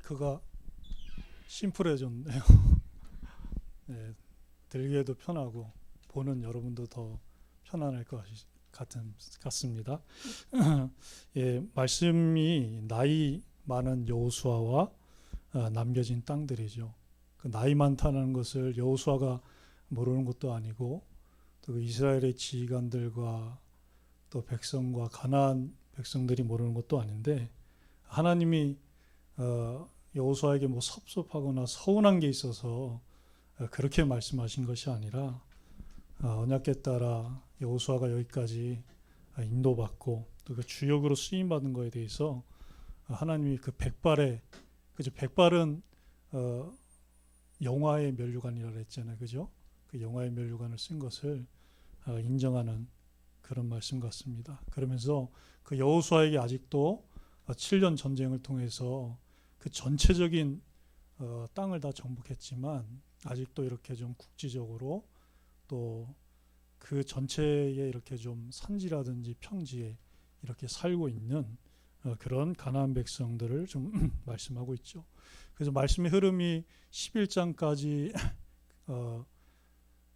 마이크가 심플해졌네요. 네, 들기에도 편하고 보는 여러분도 더 편안할 것 같습니다. 예, 말씀이 나이 많은 여호수아와 남겨진 땅들이죠. 그 나이 많다는 것을 여호수아가 모르는 것도 아니고 또 이스라엘의 지휘관들과 또 백성과 가나안 백성들이 모르는 것도 아닌데 하나님이 여호수아에게 뭐 섭섭하거나 서운한 게 있어서 그렇게 말씀하신 것이 아니라 언약궤 따라 여호수아가 여기까지 인도받고 또 그 주역으로 쓰임 받은 거에 대해서 하나님이 그 백발의 그죠 백발은 영화의 면류관이라 그랬잖아요, 그죠? 그 영화의 면류관을 쓴 것을 인정하는 그런 말씀 같습니다. 그러면서 그 여호수아에게 아직도 7년 전쟁을 통해서 그 전체적인 땅을 다 정복했지만 아직도 이렇게 좀 국지적으로 또 그 전체에 이렇게 좀 산지라든지 평지에 이렇게 살고 있는 그런 가나안 백성들을 좀 말씀하고 있죠. 그래서 말씀의 흐름이 11장까지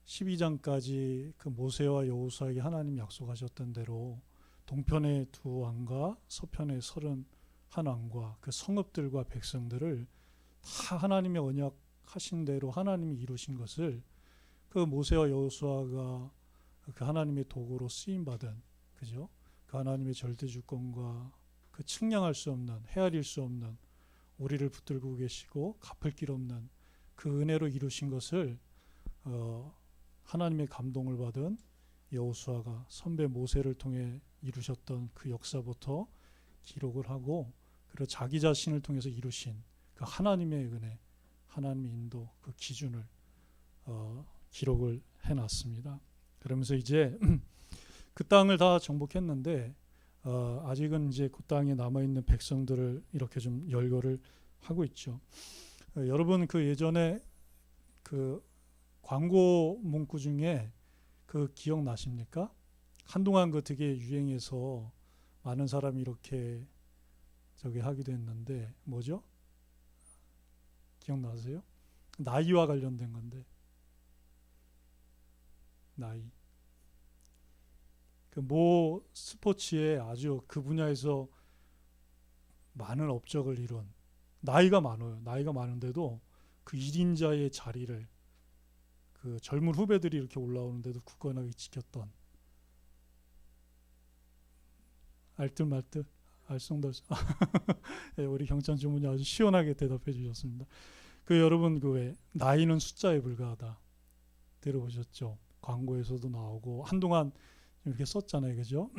12장까지 그 모세와 여호수아에게 하나님 약속하셨던 대로 동편의 두 왕과 서편의 31왕과 그 성읍들과 백성들을 다 하나님의 언약하신 대로 하나님이 이루신 것을 그 모세와 여호수아가 그 하나님의 도구로 쓰임 받은 그죠? 그 하나님의 절대 주권과 그 측량할 수 없는 헤아릴 수 없는 우리를 붙들고 계시고 갚을 길 없는 그 은혜로 이루신 것을 하나님의 감동을 받은 여호수아가 선배 모세를 통해 이루셨던 그 역사부터 기록을 하고 그리고 자기 자신을 통해서 이루신 그 하나님의 은혜, 하나님의 인도 그 기준을 기록을 해놨습니다. 그러면서 이제 그 땅을 다 정복했는데 아직은 이제 그 땅에 남아 있는 백성들을 이렇게 좀 열거를 하고 있죠. 여러분 그 예전에 그 광고 문구 중에 그 기억나십니까? 한동안 그 되게 유행해서 많은 사람이 이렇게 저기 하기도 했는데 뭐죠? 기억나세요? 나이와 관련된 건데 나이. 그 모 스포츠에 아주 그 분야에서 많은 업적을 이룬 나이가 많아요. 나이가 많은데도 그 1인자의 자리를 그 젊은 후배들이 이렇게 올라오는데도 굳건하게 지켰던 알뜰말뜰 알쏭달쏭 네, 우리 경찬 주문이 아주 시원하게 대답해 주셨습니다. 그 여러분 그 왜 나이는 숫자에 불과하다 들어보셨죠? 광고에서도 나오고 한동안 이렇게 썼잖아요, 그죠?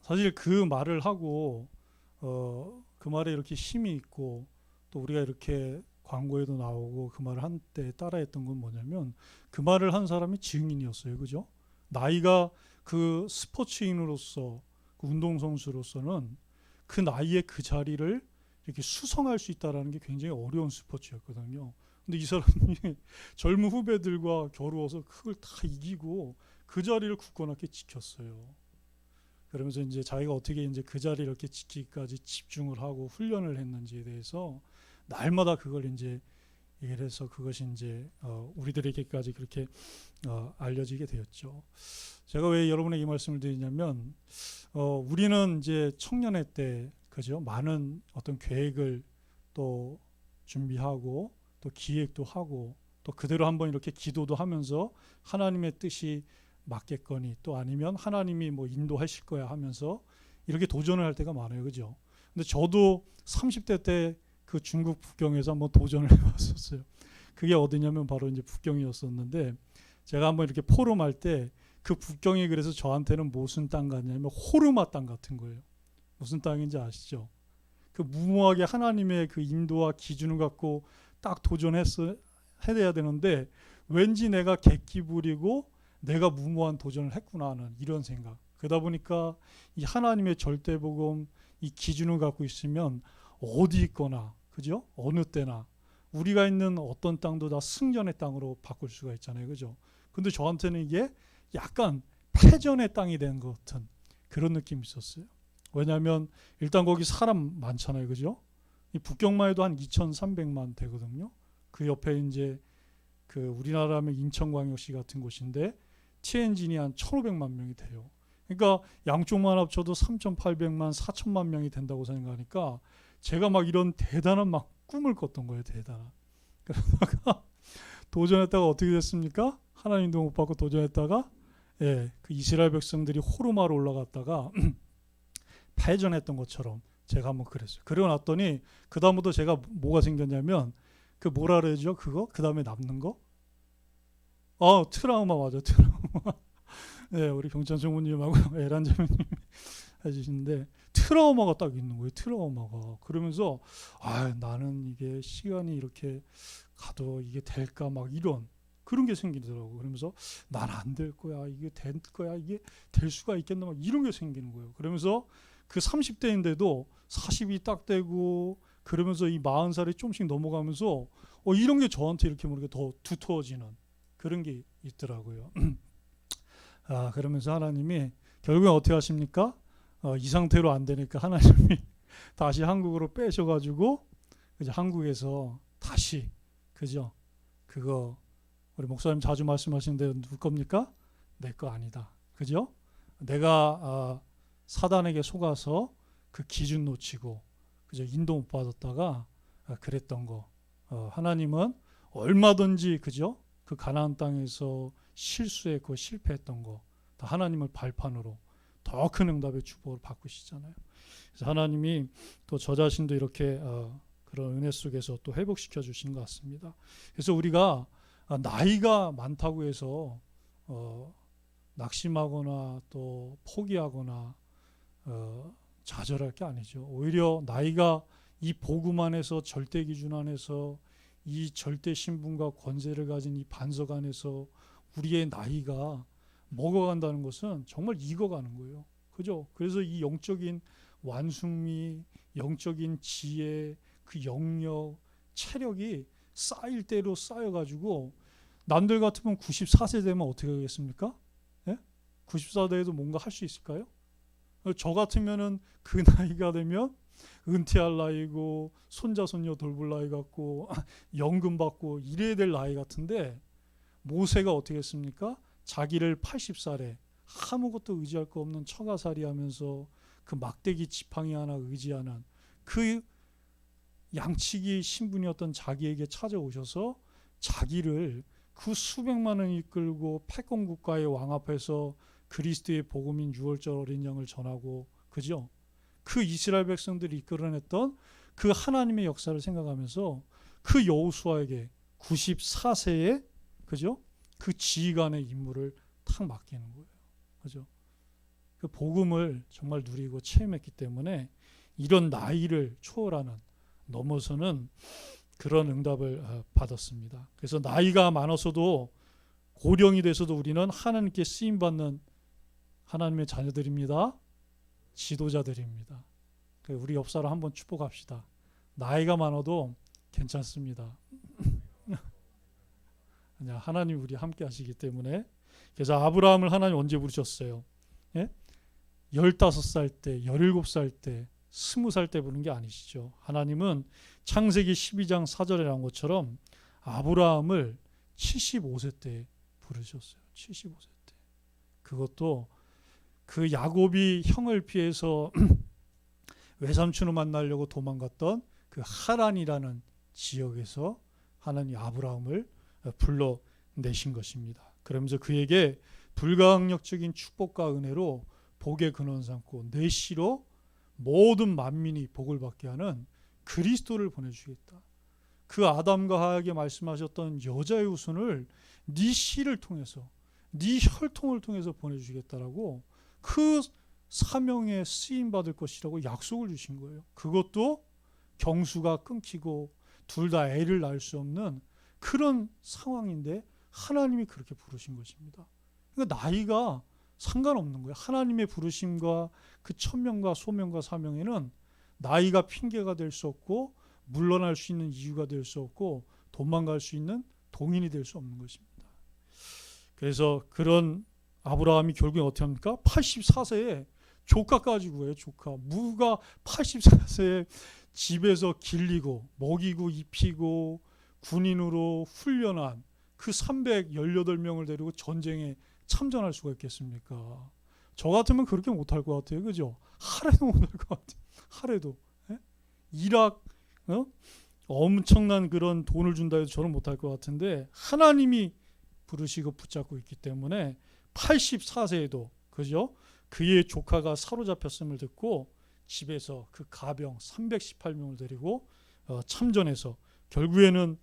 사실 그 말을 하고 그 말에 이렇게 힘이 있고 또 우리가 이렇게 광고에도 나오고 그 말을 한때 따라했던 건 뭐냐면 그 말을 한 사람이 증인이었어요, 그죠? 나이가 그 스포츠인으로서 그 운동선수로서는 그 나이에 그 자리를 이렇게 수성할 수 있다라는 게 굉장히 어려운 스포츠였거든요. 근데 이 사람이 젊은 후배들과 겨루어서 그걸 다 이기고 그 자리를 굳건하게 지켰어요. 그러면서 이제 자기가 어떻게 이제 그 자리를 이렇게 지키기까지 집중을 하고 훈련을 했는지에 대해서 날마다 그걸 이제 얘기를 해서 그것이 이제 우리들에게까지 그렇게 알려지게 되었죠. 제가 왜 여러분에게 이 말씀을 드리냐면 우리는 이제 청년회 때 그죠? 많은 어떤 계획을 또 준비하고 또 기획도 하고 또 그대로 한번 이렇게 기도도 하면서 하나님의 뜻이 맞겠거니 또 아니면 하나님이 뭐 인도하실 거야 하면서 이렇게 도전을 할 때가 많아요, 그죠? 근데 저도 30대 때 그 중국 북경에서 한번 도전을 해봤었어요. 그게 어디냐면 바로 이제 북경이었었는데 제가 한번 이렇게 포럼할 때 그 북경이 그래서 저한테는 무슨 땅 같냐면 호르마 땅 같은 거예요. 무슨 땅인지 아시죠? 그 무모하게 하나님의 그 인도와 기준을 갖고 딱 해야 되는데 왠지 내가 객기 부리고 내가 무모한 도전을 했구나 하는 이런 생각. 그러다 보니까 이 하나님의 절대복음 이 기준을 갖고 있으면 어디 있거나 그죠? 어느 때나 우리가 있는 어떤 땅도 다 승전의 땅으로 바꿀 수가 있잖아요, 그죠? 근데 저한테는 이게 약간 패전의 땅이 된 것 같은 그런 느낌이 있었어요. 왜냐하면 일단 거기 사람 많잖아요, 그죠? 이 북경만 해도 한 2,300만 되거든요. 그 옆에 이제 그 우리나라면 인천광역시 같은 곳인데 티엔진이 한 1,500만 명이 돼요. 그러니까 양쪽만 합쳐도 3,800만, 4천만 명이 된다고 생각하니까 제가 막 이런 대단한 막 꿈을 꿨던 거예요. 대단한. 그러다가 도전했다가 어떻게 됐습니까? 하나님도 못 받고 도전했다가 예, 그 이스라엘 백성들이 호르마로 올라갔다가 패전했던 것처럼 제가 한번 그랬어요. 그러고 났더니 그 다음부터 제가 뭐가 생겼냐면 그 뭐라 그러죠? 그거? 그 다음에 남는 거? 트라우마 맞아. 트라우마. 네, 우리 경찬 성우님하고 에란자매님 해주시는데 트라우마가 딱 있는 거예요. 트라우마가. 그러면서 나는 이게 시간이 이렇게 가도 이게 될까 막 이런 그런 게 생기더라고요. 그러면서 난 안 될 거야. 이게 될 거야. 이게 될 수가 있겠나 막 이런 게 생기는 거예요. 그러면서 그 30대인데도 40이 딱 되고 그러면서 이 40살이 좀씩 넘어가면서 이런 게 저한테 이렇게 모르게 더 두터워지는 그런 게 있더라고요. 그러면서 하나님이 결국에 어떻게 하십니까? 이 상태로 안 되니까 하나님이 다시 한국으로 빼셔가지고 이제 한국에서 다시 그죠? 그거 우리 목사님 자주 말씀하시는데 누구 겁니까? 내 거 아니다. 그죠? 내가 사단에게 속아서 그 기준 놓치고 그죠? 인도 못 받았다가 그랬던 거. 하나님은 얼마든지 그죠? 그 가나안 땅에서 실수했고 실패했던 거 다 하나님을 발판으로 더 큰 응답의 축복을 바꾸시잖아요. 그래서 하나님이 또 저 자신도 이렇게 그런 은혜 속에서 또 회복시켜 주시는 것 같습니다. 그래서 우리가 나이가 많다고 해서 낙심하거나 또 포기하거나 좌절할 게 아니죠. 오히려 나이가 이 복음 안에서 절대 기준 안에서 이 절대 신분과 권세를 가진 이 반석 안에서 우리의 나이가 먹어간다는 것은 정말 익어가는 거예요. 그죠? 그래서 이 영적인 완숙미, 영적인 지혜, 그 영역, 체력이 쌓일 대로 쌓여가지고 남들 같으면 94세 되면 어떻게 하겠습니까? 예? 94세에도 뭔가 할 수 있을까요? 저 같으면은 그 나이가 되면 은퇴할 나이고 손자 손녀 돌볼 나이 같고 연금 받고 이래야 될 나이 같은데 모세가 어떻게 했습니까? 자기를 80살에 아무것도 의지할 거 없는 처가살이 하면서 그 막대기 지팡이 하나 의지하는 그 양치기 신분이었던 자기에게 찾아오셔서 자기를 그 수백만을 이끌고 패권국가의 왕 앞에서 그리스도의 복음인 유월절 어린 양을 전하고 그죠? 그 이스라엘 백성들이 이끌어냈던 그 하나님의 역사를 생각하면서 그 여호수아에게 94세에 그죠? 그 지휘관의 임무를 탁 맡기는 거예요. 그죠? 그 복음을 정말 누리고 체험했기 때문에 이런 나이를 초월하는 넘어서는 그런 응답을 받았습니다. 그래서 나이가 많아서도 고령이 돼서도 우리는 하나님께 쓰임받는 하나님의 자녀들입니다. 지도자들입니다. 우리 옆 사람 한번 축복합시다. 나이가 많아도 괜찮습니다. 하나님 우리 함께 하시기 때문에. 그래서 아브라함을 하나님 언제 부르셨어요? 예? 15살 때, 17살 때, 20살 때 부른 게 아니시죠. 하나님은 창세기 12장 4절에 나온 것처럼 아브라함을 75세 때 부르셨어요. 75세 때. 그것도 그 야곱이 형을 피해서 외삼촌을 만나려고 도망갔던 그 하란이라는 지역에서 하나님 아브라함을 불러내신 것입니다. 그러면서 그에게 불가항력적인 축복과 은혜로 복의 근원 삼고 내 씨로 모든 만민이 복을 받게 하는 그리스도를 보내주겠다. 그 아담과 하에게 말씀하셨던 여자의 후손을 네 씨를 통해서 네 혈통을 통해서 보내주겠다라고 그 사명에 쓰임받을 것이라고 약속을 주신 거예요. 그것도 경수가 끊기고 둘 다 애를 낳을 수 없는 그런 상황인데 하나님이 그렇게 부르신 것입니다. 그러니까 나이가 상관없는 거예요. 하나님의 부르심과 그 천명과 소명과 사명에는 나이가 핑계가 될 수 없고 물러날 수 있는 이유가 될 수 없고 도망갈 수 있는 동인이 될 수 없는 것입니다. 그래서 그런 아브라함이 결국에 어떻게 합니까? 84세에 조카까지 구해요. 조카. 무가 84세에 집에서 길리고 먹이고 입히고 군인으로 훈련한 그 318명을 데리고 전쟁에 참전할 수가 있겠습니까? 저 같으면 그렇게 못할 것 같아요. 그죠? 하루도 못할 것 같아요. 하루도. 예? 이락 엄청난 그런 돈을 준다 해도 저는 못할 것 같은데 하나님이 부르시고 붙잡고 있기 때문에 84세에도 그죠? 그의 조카가 사로잡혔음을 듣고 집에서 그 가병 318명을 데리고 참전해서 결국에는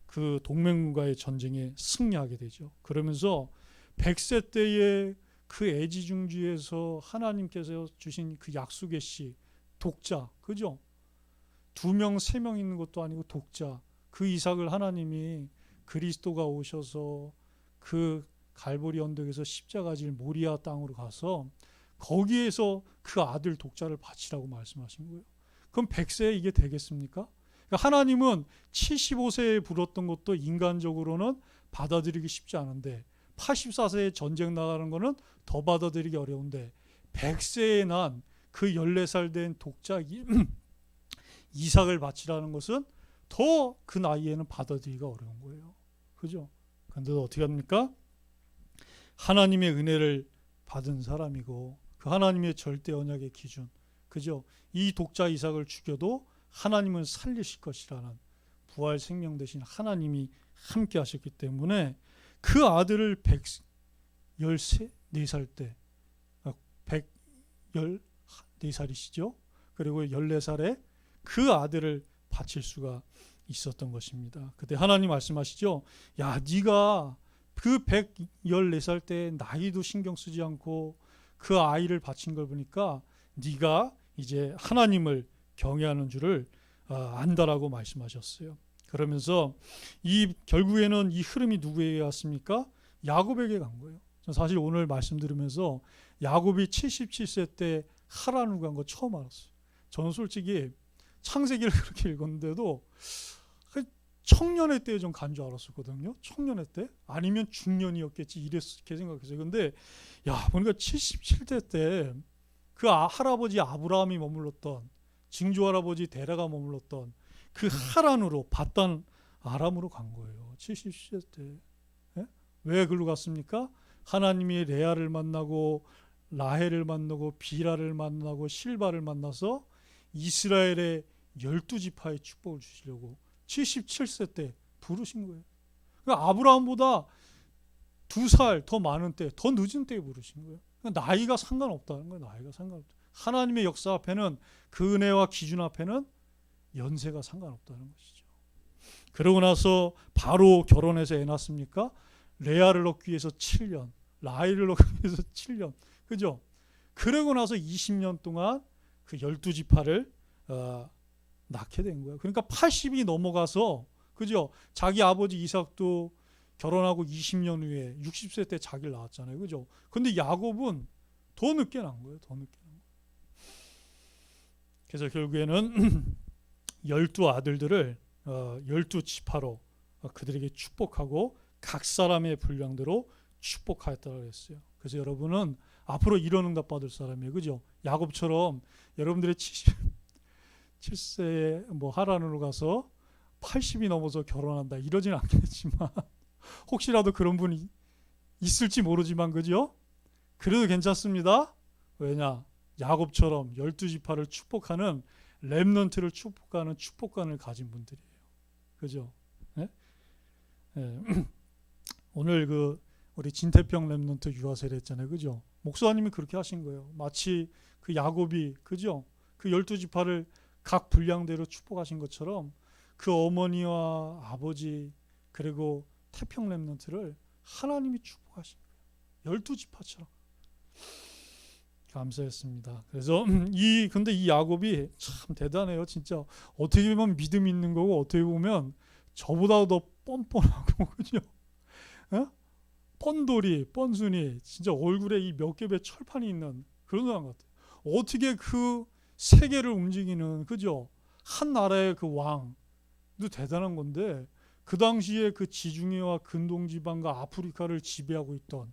그 동맹군과의 전쟁에 승리하게 되죠. 그러면서 100세 때의 그 애지중지에서 하나님께서 주신 그 약속의 씨 독자, 그죠? 2명, 3명 있는 것도 아니고 독자. 그 이삭을 하나님이 그리스도가 오셔서 그 갈보리 언덕에서 십자가 질 모리아 땅으로 가서 거기에서 그 아들 독자를 바치라고 말씀하신 거예요. 그럼 100세에 이게 되겠습니까? 그러니까 하나님은 75세에 불었던 것도 인간적으로는 받아들이기 쉽지 않은데 84세에 전쟁 나가는 거는 더 받아들이기 어려운데 100세에 난 그 14살 된 독자 이삭을 바치라는 것은 더 그 나이에는 받아들이기가 어려운 거예요. 그죠? 그런데 어떻게 합니까? 하나님의 은혜를 받은 사람이고 그 하나님의 절대 언약의 기준, 그죠? 이 독자 이삭을 죽여도 하나님은 살리실 것이라는 부활 생명 대신 하나님이 함께 하셨기 때문에 그 아들을 114살 때 114살이시죠. 그리고 14살에 그 아들을 바칠 수가 있었던 것입니다. 그때 하나님 말씀하시죠. 야, 네가 그 114살 때 나이도 신경 쓰지 않고 그 아이를 바친 걸 보니까 네가 이제 하나님을 경외하는 줄을 안다라고 말씀하셨어요. 그러면서 결국에는 이 흐름이 누구에게 갔습니까? 야곱에게 간 거예요. 사실 오늘 말씀 들으면서 야곱이 77세 때 하란으로 간 거 처음 알았어요. 저는 솔직히 창세기를 그렇게 읽었는데도 청년의 때에 좀 간 줄 알았었거든요. 청년의 때 아니면 중년이었겠지 이렇게 생각했어요. 근데 보니까 77세 때 그 할아버지 아브라함이 머물렀던 징조 할아버지 데라가 머물렀던 그 하란으로 바단 아람으로 간 거예요. 77세 때. 예? 왜 그로 갔습니까? 하나님이 레아를 만나고 라헬을 만나고 비라를 만나고 실바를 만나서 이스라엘의 12지파의 축복을 주시려고 77세 때 부르신 거예요. 그러니까 아브라함보다 2살 더 많은 때, 더 늦은 때에 부르신 거예요. 그러니까 나이가 상관없다는 거예요. 나이가 상관없다. 하나님의 역사 앞에는 그 은혜와 기준 앞에는 연세가 상관없다는 것이죠. 그러고 나서 바로 결혼해서 애 낳습니까? 레아를 얻기 위해서 7년, 라헬을 얻기 위해서 7년, 그죠? 그러고 나서 20년 동안 그 12지파를 낳게 된 거예요. 그러니까 80이 넘어가서, 그죠? 자기 아버지 이삭도 결혼하고 20년 후에 60세 때 자기를 낳았잖아요, 그죠? 근데 야곱은 더 늦게 낳은 거예요, 더 늦게 낳은 거예요. 그래서 결국에는 12아들들을 12지파로 그들에게 축복하고 각 사람의 분량대로 축복하였다고 했어요. 그래서 여러분은 앞으로 이런 응답 받을 사람이에요. 그죠? 야곱처럼 여러분들의 77세에 뭐 하란으로 가서 80이 넘어서 결혼한다 이러진 않겠지만 혹시라도 그런 분이 있을지 모르지만 그죠? 그래도 괜찮습니다. 왜냐? 야곱처럼 12지파를 축복하는 렘넌트를 축복하는 축복관을 가진 분들이에요. 그죠? 네? 네. 오늘 우리 진태평 렘넌트 유아 세례 했잖아요. 그죠? 목사님이 그렇게 하신 거예요. 마치 그 야곱이 그죠? 그 12지파를 각 분량대로 축복하신 것처럼 그 어머니와 아버지 그리고 태평 렘넌트를 하나님이 축복하신 거예요. 12지파처럼. 감사했습니다. 그래서 근데 이 야곱이 참 대단해요. 진짜 어떻게 보면 믿음 있는 거고 어떻게 보면 저보다 더 뻔뻔하고 그죠? 어? 뻔돌이, 뻔순이, 진짜 얼굴에 이 몇 겹의 철판이 있는 그런 사람 같아요. 어떻게 그 세계를 움직이는 그죠? 한 나라의 그 왕도 대단한 건데 그 당시에 그 지중해와 근동지방과 아프리카를 지배하고 있던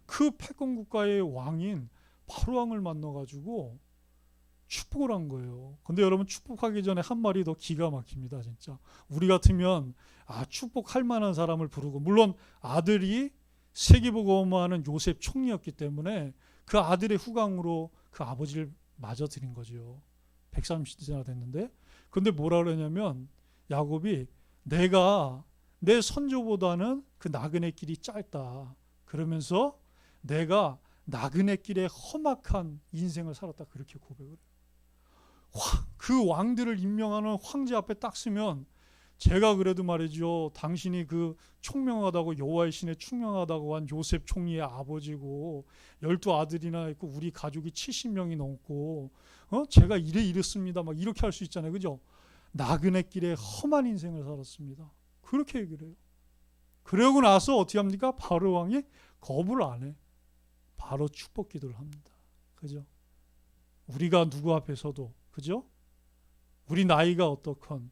그 패권 국가의 왕인 바로 왕을 만나가지고 축복을 한 거예요. 근데 여러분 축복하기 전에 한 말이 더 기가 막힙니다. 진짜 우리 같으면 축복할 만한 사람을 부르고, 물론 아들이 세계복음화하는 요셉 총리였기 때문에 그 아들의 후광으로 그 아버지를 맞아 들인 거죠. 130세나 됐는데. 근데 뭐라 그러냐면 야곱이 내가 내 선조보다는 그 나그네 길이 짧다. 그러면서 내가 나그네 길에 험악한 인생을 살았다. 그렇게 고백을 해요. 그 왕들을 임명하는 황제 앞에 딱 쓰면 제가 그래도 말이죠. 당신이 그 총명하다고 여호와의 신에 충명하다고 한 요셉 총리의 아버지고 12아들이나 있고 우리 가족이 70명이 넘고 제가 이랬습니다. 막 이렇게 할 수 있잖아요. 그죠? 나그네 길에 험한 인생을 살았습니다. 그렇게 얘기를 해요. 그러고 나서 어떻게 합니까? 바로 왕이 거부를 안 해. 바로 축복 기도를 합니다. 그죠? 우리가 누구 앞에서도, 그죠? 우리 나이가 어떻건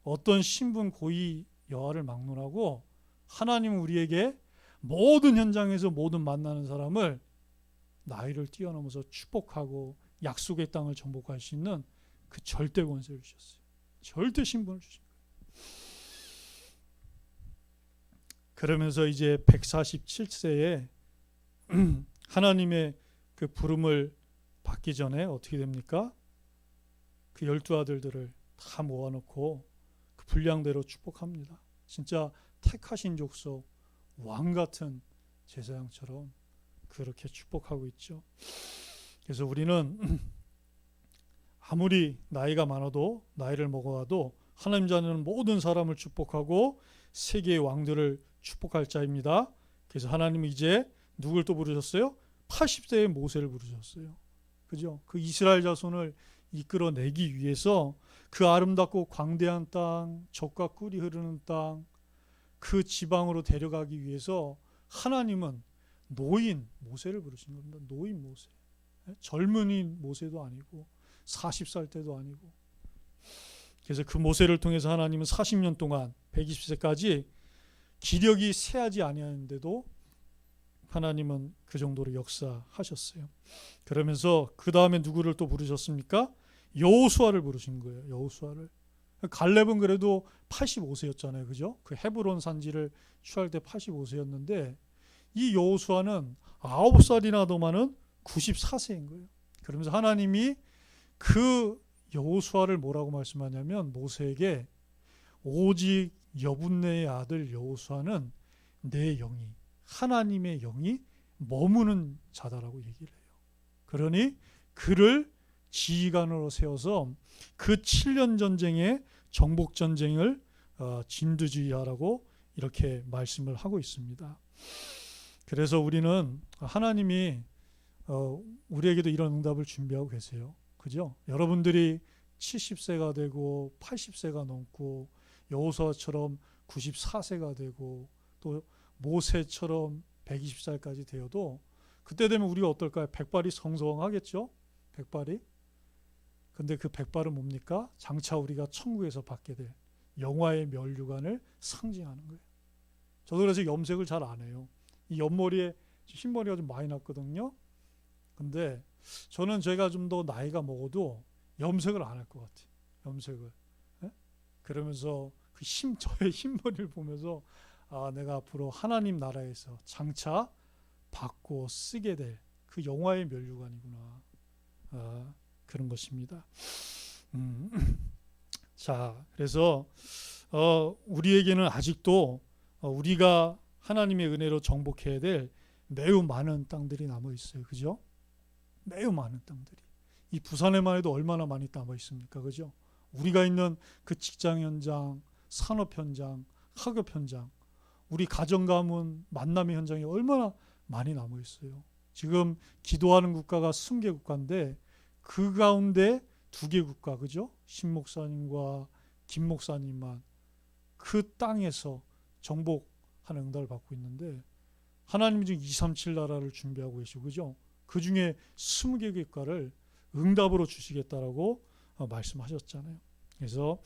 어떤 신분 고위 여하를 막론하고 하나님은 우리에게 모든 현장에서 모든 만나는 사람을 나이를 뛰어넘어서 축복하고 약속의 땅을 정복할 수 있는 그 절대 권세를 주셨어요. 절대 신분을 주신 거예요. 그러면서 이제 147세에 하나님의 그 부름을 받기 전에 어떻게 됩니까? 그 12아들들을 다 모아놓고 그 분량대로 축복합니다. 진짜 택하신 족속, 왕 같은 제사장처럼 그렇게 축복하고 있죠. 그래서 우리는 아무리 나이가 많아도, 나이를 먹어도 하나님 자녀는 모든 사람을 축복하고 세계의 왕들을 축복할 자입니다. 그래서 하나님은 이제 누굴 또 부르셨어요? 80세의 모세를 부르셨어요. 그죠? 그 이스라엘 자손을 이끌어내기 위해서 그 아름답고 광대한 땅, 젖과 꿀이 흐르는 땅, 그 지방으로 데려가기 위해서 하나님은 노인 모세를 부르신 겁니다. 노인 모세. 젊은이 모세도 아니고 40살 때도 아니고. 그래서 그 모세를 통해서 하나님은 40년 동안 120세까지 기력이 쇠하지 아니하는데도 하나님은 그 정도로 역사하셨어요. 그러면서 그 다음에 누구를 또 부르셨습니까? 여호수아를 부르신 거예요. 여호수아를. 갈렙은 그래도 85세였잖아요. 그죠? 그 헤브론 산지를 취할 때 85세였는데 이 여호수아는 9살이나 더 많은 94세인 거예요. 그러면서 하나님이 그 여호수아를 뭐라고 말씀하냐면 모세에게 오직 여분네의 아들 여호수아는 내 영이, 하나님의 영이 머무는 자다라고 얘기를 해요. 그러니 그를 지휘관으로 세워서 그 7년 전쟁의 정복 전쟁을 진두지휘하라고 이렇게 말씀을 하고 있습니다. 그래서 우리는 하나님이 우리에게도 이런 응답을 준비하고 계세요. 그죠? 여러분들이 70세가 되고 80세가 넘고 여호수아처럼 94세가 되고 또 모세처럼 120살까지 되어도 그때 되면 우리가 어떨까요? 백발이 성성하겠죠? 백발이. 근데 그 백발은 뭡니까? 장차 우리가 천국에서 받게 될 영화의 면류관을 상징하는 거예요. 저도 그래서 염색을 잘 안 해요. 이 옆머리에 흰머리가 좀 많이 났거든요. 근데 저는 제가 좀 더 나이가 먹어도 염색을 안 할 것 같아요. 염색을. 네? 그러면서 그 저의 흰머리를 보면서 내가 앞으로 하나님 나라에서 장차 받고 쓰게 될 그 영화의 면류관이구나. 그런 것입니다. 자, 그래서 우리에게는 아직도 우리가 하나님의 은혜로 정복해야 될 매우 많은 땅들이 남아 있어요. 그죠? 매우 많은 땅들이. 이 부산에만 해도 얼마나 많이 남아 있습니까? 그죠? 우리가 있는 그 직장 현장, 산업 현장, 학업 현장, 우리 가정 가문 만남의 현장이 얼마나 많이 남아 있어요. 지금 기도하는 국가가 20개 국가인데 그 가운데 2개 국가, 그죠? 신 목사님과 김 목사님만 그 땅에서 정복하는 응답을 받고 있는데 하나님이 지금 237 나라를 준비하고 계시고, 그죠? 그 중에 20개 국가를 응답으로 주시겠다라고 말씀하셨잖아요. 그래서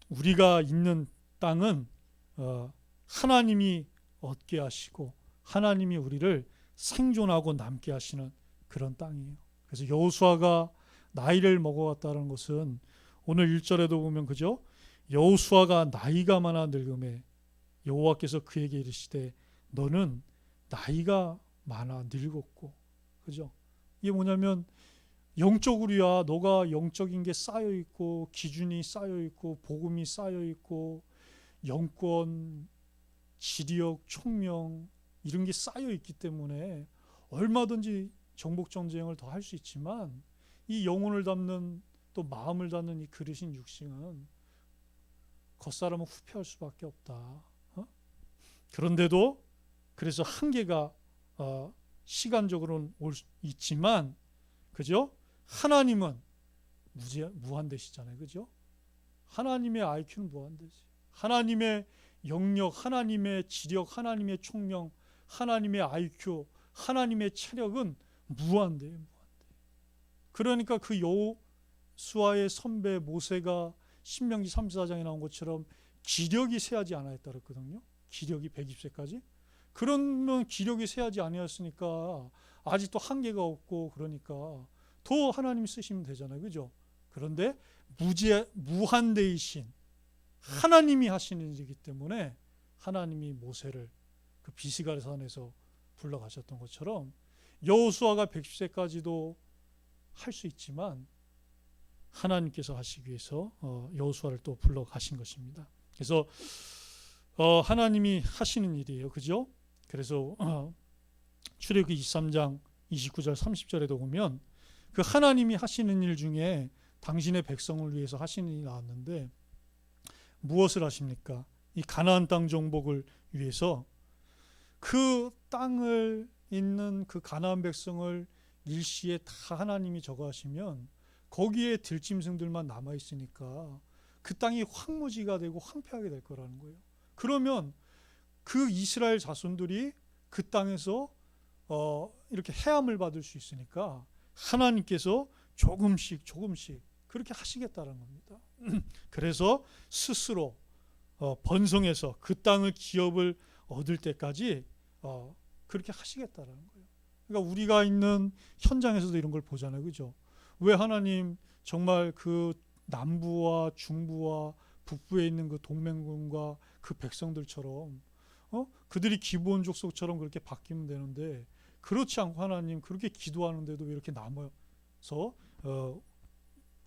우리가 있는 땅은 하나님이 얻게 하시고 하나님이 우리를 생존하고 남게 하시는 그런 땅이에요. 그래서 여호수아가 나이를 먹어갔다는 것은 오늘 1절에도 보면 그죠? 여호수아가 나이가 많아 늙음에 여호와께서 그에게 이르시되 너는 나이가 많아 늙었고, 그죠? 이게 뭐냐면 영적으로야 너가 영적인 게 쌓여 있고 기준이 쌓여 있고 복음이 쌓여 있고 영권, 지력, 총명 이런 게 쌓여 있기 때문에 얼마든지 정복 전쟁을 더 할 수 있지만 이 영혼을 담는 또 마음을 담는 이 그릇인 육신은 겉사람은 후패할 수밖에 없다. 그런데도 그래서 한계가 시간적으로는 있지만 그죠? 하나님은 무한대시잖아요. 그죠? 하나님의 IQ는 무한대지. 하나님의 영역, 하나님의 지력, 하나님의 총명, 하나님의 IQ, 하나님의 체력은 무한대예요. 그러니까 그 여호수아의 선배 모세가 신명기 34장에 나온 것처럼 기력이 세하지 않았다 그랬거든요. 기력이 120세까지. 그러면 기력이 세하지 아니었으니까 아직도 한계가 없고 그러니까 더 하나님이 쓰시면 되잖아요. 그죠? 그런데 무한대이신 하나님이 하시는 일이기 때문에 하나님이 모세를 그 비스갈 산에서 불러가셨던 것처럼 여호수아가 110세까지도 할 수 있지만 하나님께서 하시기 위해서 여호수아를 또 불러가신 것입니다. 그래서 하나님이 하시는 일이에요. 그죠? 그래서 출애굽기 23장 29절 30절에도 보면 그 하나님이 하시는 일 중에 당신의 백성을 위해서 하시는 일이 나왔는데 무엇을 하십니까? 이 가나안 땅 정복을 위해서 그 땅을 있는 그 가나안 백성을 일시에 다 하나님이 저거하시면 거기에 들짐승들만 남아 있으니까 그 땅이 황무지가 되고 황폐하게 될 거라는 거예요. 그러면 그 이스라엘 자손들이 그 땅에서 이렇게 해함을 받을 수 있으니까 하나님께서 조금씩 그렇게 하시겠다는 겁니다. 그래서 스스로 번성해서 그 땅을 기업을 얻을 때까지 그렇게 하시겠다는 거예요. 그러니까 우리가 있는 현장에서도 이런 걸 보잖아요. 그죠? 왜 하나님 정말 그 남부와 중부와 북부에 있는 그 동맹군과 그 백성들처럼 그들이 기브온 족속처럼 그렇게 바뀌면 되는데 그렇지 않고 하나님 그렇게 기도하는데도 왜 이렇게 남아서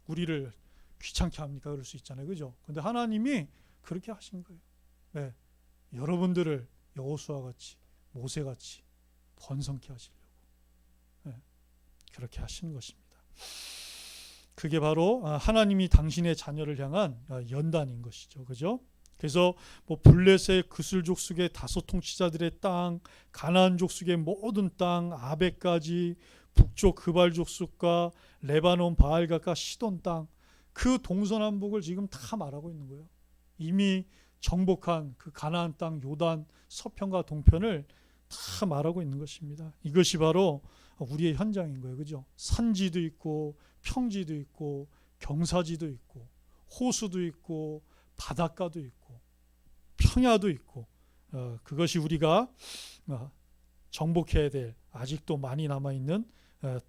우리를 귀찮게 합니까? 그럴 수 있잖아요. 그죠? 근데 하나님이 그렇게 하신 거예요. 네. 여러분들을 여호수아 같이 모세 같이 번성케 하시려고 그렇게 하시는 것입니다. 그게 바로 하나님이 당신의 자녀를 향한 연단인 것이죠. 그죠? 그래서 뭐 블레셋 그술 족속의 다섯 통치자들의 땅, 가나안 족속의 모든 땅, 아베까지 북쪽 그발 족속과 레바논 바알갓과 시돈 땅, 그 동서남북을 지금 다 말하고 있는 거예요. 이미 정복한 그 가나안 땅 요단 서편과 동편을 다 말하고 있는 것입니다. 이것이 바로 우리의 현장인 거예요. 그죠? 산지도 있고 평지도 있고 경사지도 있고 호수도 있고 바닷가도 있고 평야도 있고 그것이 우리가 정복해야 될 아직도 많이 남아있는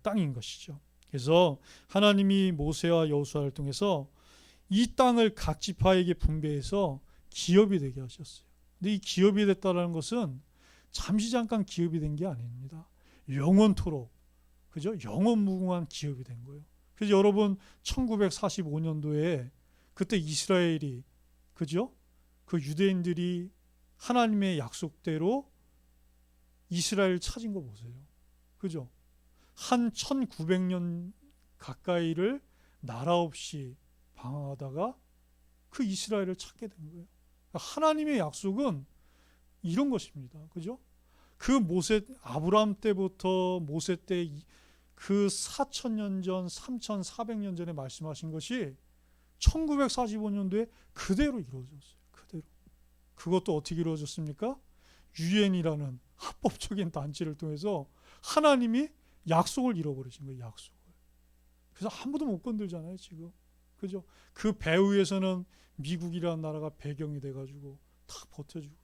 땅인 것이죠. 그래서 하나님이 모세와 여호수아를 통해서 이 땅을 각 지파에게 분배해서 기업이 되게 하셨어요. 근데 이 기업이 됐다는 것은 잠시 잠깐 기업이 된 게 아닙니다. 영원토록, 그죠? 영원무궁한 기업이 된 거예요. 그래서 여러분 1945년도에 그때 이스라엘이, 그죠? 그 유대인들이 하나님의 약속대로 이스라엘을 찾은 거 보세요. 그죠? 한 1900년 가까이를 나라 없이 방황하다가 그 이스라엘을 찾게 된 거예요. 하나님의 약속은 이런 것입니다. 그죠? 그 모세, 아브라함 때부터 모세 때 그 4,000년 전, 3,400년 전에 말씀하신 것이 1945년도에 그대로 이루어졌어요. 그대로. 그것도 어떻게 이루어졌습니까? 유엔이라는 합법적인 단체를 통해서 하나님이 약속을 잃어버리신 거예요. 약속을. 그래서 아무도 못 건들잖아요. 지금. 그죠? 그 배 위에서는 미국이라는 나라가 배경이 돼가지고 다 버텨주고.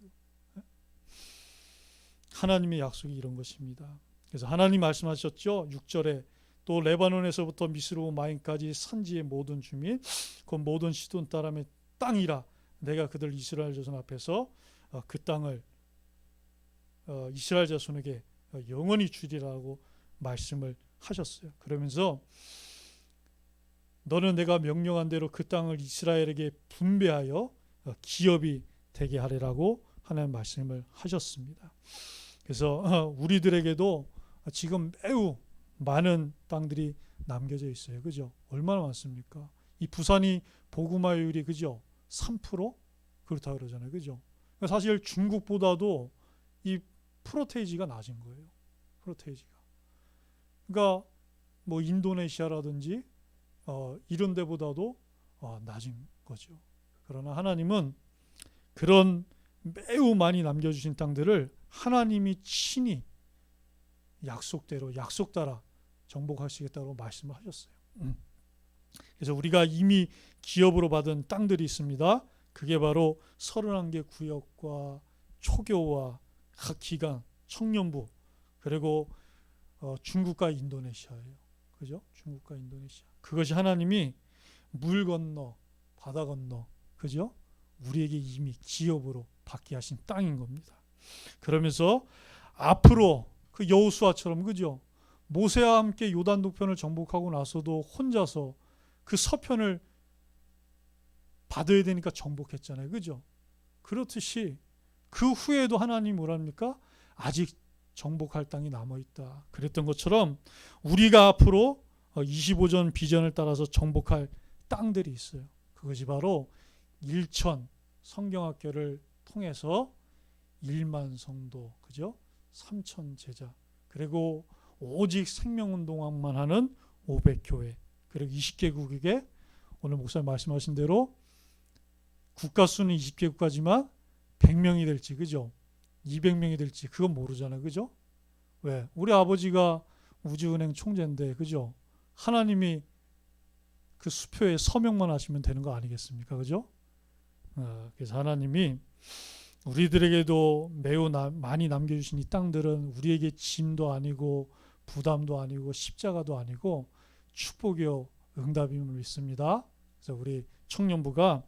하나님의 약속이 이런 것입니다. 그래서 하나님 말씀하셨죠. 6절에 또 레바논에서부터 미스로마임까지 산지의 모든 주민 그 모든 시돈 사람의 땅이라 내가 그들 이스라엘 자손 앞에서 그 땅을 이스라엘 자손에게 영원히 주리라고 말씀을 하셨어요. 그러면서 너는 내가 명령한 대로 그 땅을 이스라엘에게 분배하여 기업이 되게 하리라고 하나님 말씀을 하셨습니다. 그래서 우리들에게도 지금 매우 많은 땅들이 남겨져 있어요. 그죠? 얼마나 많습니까? 이 부산이 보그마율이 그죠? 3% 그렇다 그러잖아요. 그죠? 사실 중국보다도 이 프로테이지가 낮은 거예요. 프로테이지가. 그러니까 뭐 인도네시아라든지 이런 데보다도 낮은 거죠. 그러나 하나님은 그런 매우 많이 남겨주신 땅들을 하나님이 친히 약속대로 약속 따라 정복하시겠다고 말씀을 하셨어요. 그래서 우리가 이미 기업으로 받은 땅들이 있습니다. 그게 바로 31개 구역과 초교와 각 기관, 청년부 그리고 중국과 인도네시아예요. 그죠? 중국과 인도네시아. 그것이 하나님이 물 건너 바다 건너 그죠? 우리에게 이미 기업으로 받게 하신 땅인 겁니다. 그러면서 앞으로 그 여호수아처럼 그죠? 모세와 함께 요단 동편을 정복하고 나서도 혼자서 그 서편을 받아야 되니까 정복했잖아요. 그죠? 그렇듯이 그 후에도 하나님 뭐랍니까? 아직 정복할 땅이 남아있다. 그랬던 것처럼 우리가 앞으로 25전 비전을 따라서 정복할 땅들이 있어요. 그것이 바로 일천 성경학교를 통해서 1만 성도, 그죠? 3천 제자, 그리고 오직 생명운동만 하는 500교회, 그리고 20개국에 오늘 목사님 말씀하신 대로 국가 수는 20개국까지만 100명이 될지, 그죠? 200명이 될지 그건 모르잖아요. 그죠? 왜? 우리 아버지가 우주은행 총재인데, 그죠? 하나님이 그 수표에 서명만 하시면 되는 거 아니겠습니까? 그죠? 그래서 하나님이 우리들에게도 매우 많이 남겨주신 이 땅들은 우리에게 짐도 아니고 부담도 아니고 십자가도 아니고 축복이요 응답임을 믿습니다. 그래서 우리 청년부가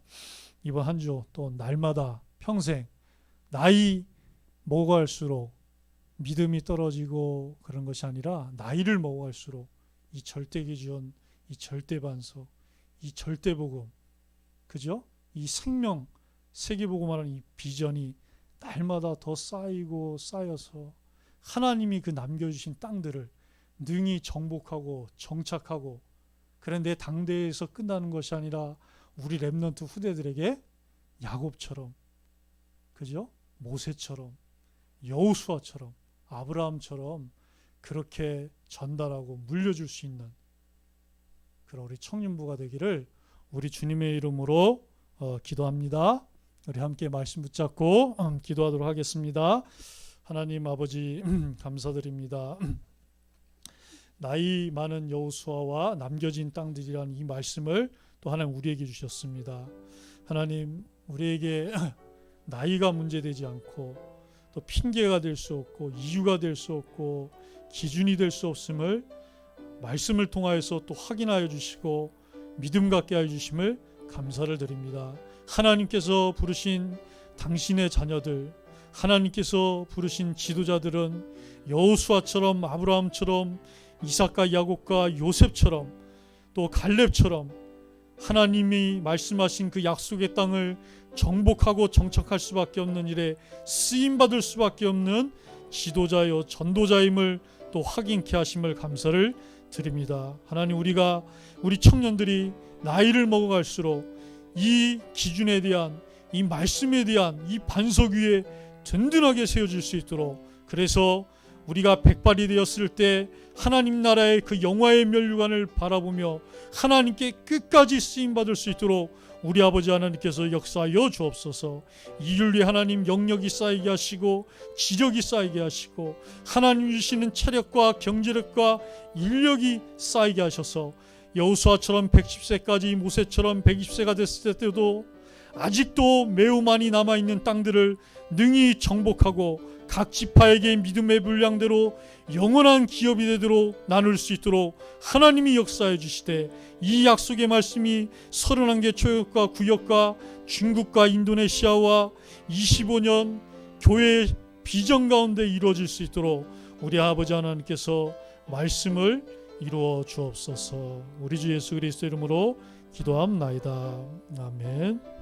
이번 한 주 또 날마다 평생 나이 먹어갈수록 믿음이 떨어지고 그런 것이 아니라 나이를 먹어갈수록 이 절대기준, 이 절대반석, 이 절대복음, 그죠? 이 생명, 세계복음하는 이 비전이 날마다 더 쌓이고 쌓여서 하나님이 그 남겨주신 땅들을 능히 정복하고 정착하고, 그런데 당대에서 끝나는 것이 아니라 우리 렘넌트 후대들에게 야곱처럼, 그죠? 모세처럼, 여호수아처럼, 아브라함처럼 그렇게 전달하고 물려줄 수 있는 그런 우리 청년부가 되기를 우리 주님의 이름으로 기도합니다. 우리 함께 말씀 붙잡고 기도하도록 하겠습니다. 하나님 아버지 감사드립니다. 나이 많은 여호수아와 남겨진 땅들이라는 이 말씀을 또 하나님 우리에게 주셨습니다. 하나님 우리에게 나이가 문제되지 않고 또 핑계가 될 수 없고 이유가 될 수 없고 기준이 될 수 없음을 말씀을 통하여서 또 확인하여 주시고 믿음 갖게 하여 주심을 감사를 드립니다. 하나님께서 부르신 당신의 자녀들, 하나님께서 부르신 지도자들은 여호수아처럼 아브라함처럼 이삭과 야곱과 요셉처럼 또 갈렙처럼 하나님이 말씀하신 그 약속의 땅을 정복하고 정착할 수밖에 없는 일에 쓰임받을 수밖에 없는 지도자요 전도자임을 또 확인케 하심을 감사를 드립니다. 하나님 우리 청년들이 나이를 먹어갈수록 이 기준에 대한 이 말씀에 대한 이 반석 위에 든든하게 세워질 수 있도록, 그래서 우리가 백발이 되었을 때 하나님 나라의 그 영화의 면류관을 바라보며 하나님께 끝까지 쓰임받을 수 있도록 우리 아버지 하나님께서 역사하여 주옵소서. 이윤리 하나님 영역이 쌓이게 하시고 지력이 쌓이게 하시고 하나님 주시는 체력과 경제력과 인력이 쌓이게 하셔서 여호수아처럼 110세까지 모세처럼 120세가 됐을 때도 아직도 매우 많이 남아있는 땅들을 능히 정복하고 각 지파에게 믿음의 분량대로 영원한 기업이 되도록 나눌 수 있도록 하나님이 역사해 주시되, 이 약속의 말씀이 31개 초역과 구역과 중국과 인도네시아와 25년 교회의 비전 가운데 이루어질 수 있도록 우리 아버지 하나님께서 말씀을 이루어 주옵소서. 우리 주 예수 그리스도 이름으로 기도함나이다. 아멘.